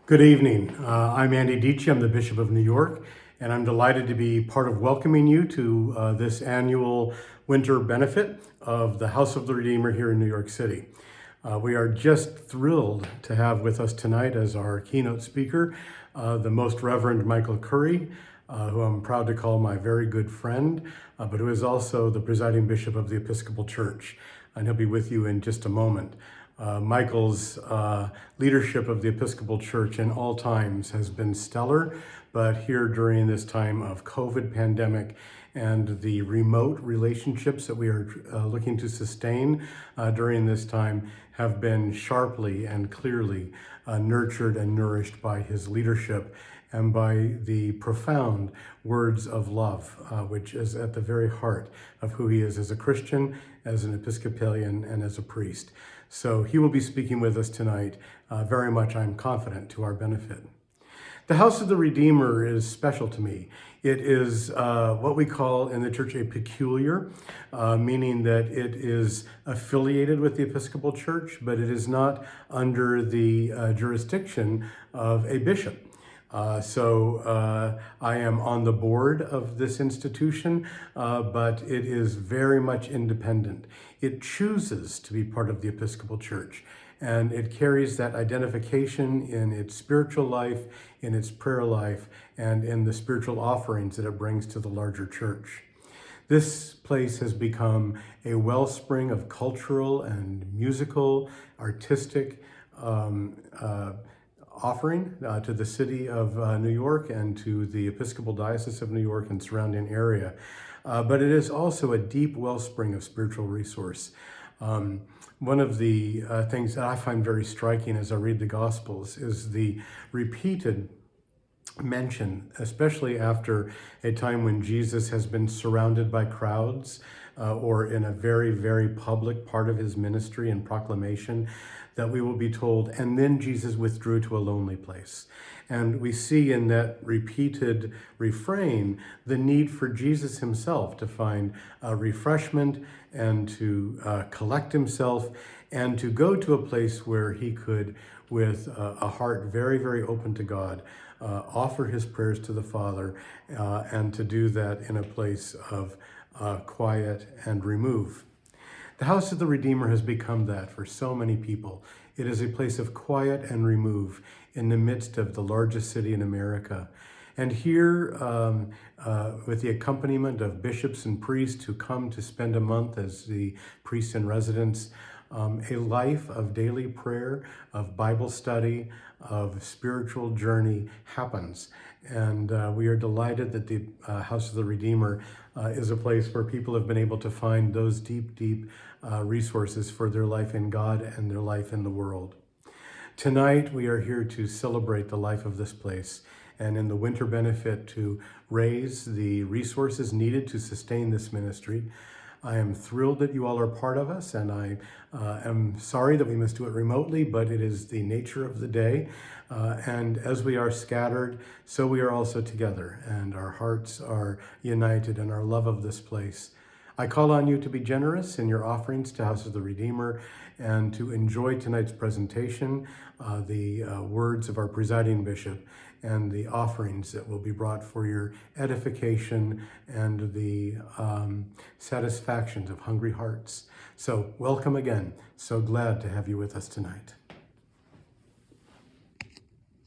Good evening. I'm Andy Dietsche. I'm the Bishop of New York, and I'm delighted to be part of welcoming you to this annual winter benefit of the House of the Redeemer here in New York City. We are just thrilled to have with us tonight as our keynote speaker the Most Reverend Michael Curry, who I'm proud to call my very good friend, but who is also the presiding bishop of the Episcopal Church. And he'll be with you in just a moment. Michael's leadership of the Episcopal Church in all times has been stellar, but here during this time of COVID pandemic and the remote relationships that we are looking to sustain during this time have been sharply and clearly nurtured and nourished by his leadership and by the profound words of love, which is at the very heart of who he is as a Christian, as an Episcopalian, and as a priest. So he will be speaking with us tonight, very much, I'm confident, to our benefit. The House of the Redeemer is special to me. It is what we call in the church a peculiar, meaning that it is affiliated with the Episcopal Church, but it is not under the jurisdiction of a bishop. I am on the board of this institution, but it is very much independent. It chooses to be part of the Episcopal Church, and it carries that identification in its spiritual life, in its prayer life, and in the spiritual offerings that it brings to the larger church. This place has become a wellspring of cultural and musical, artistic offering to the city of New York and to the Episcopal Diocese of New York and surrounding area. But it is also a deep wellspring of spiritual resource. One of the things that I find very striking as I read the Gospels is the repeated mention, especially after a time when Jesus has been surrounded by crowds or in a very, very public part of his ministry and proclamation, that we will be told, and then Jesus withdrew to a lonely place. And we see in that repeated refrain the need for Jesus himself to find refreshment and to collect himself and to go to a place where he could, with a heart very, very open to God, offer his prayers to the Father and to do that in a place of quiet and remove. The House of the Redeemer has become that for so many people. It is a place of quiet and remove in the midst of the largest city in America. And here, with the accompaniment of bishops and priests who come to spend a month as the priests in residence, a life of daily prayer, of Bible study, of spiritual journey happens. And we are delighted that the House of the Redeemer is a place where people have been able to find those deep, deep resources for their life in God and their life in the world. Tonight, we are here to celebrate the life of this place and in the winter benefit to raise the resources needed to sustain this ministry. I am thrilled that you all are part of us, and I am sorry that we must do it remotely, but it is the nature of the day. And as we are scattered, so we are also together, and our hearts are united in our love of this place. I call on you to be generous in your offerings to House of the Redeemer and to enjoy tonight's presentation, the words of our presiding bishop, and the offerings that will be brought for your edification and the satisfactions of hungry hearts. So welcome again. So glad to have you with us tonight.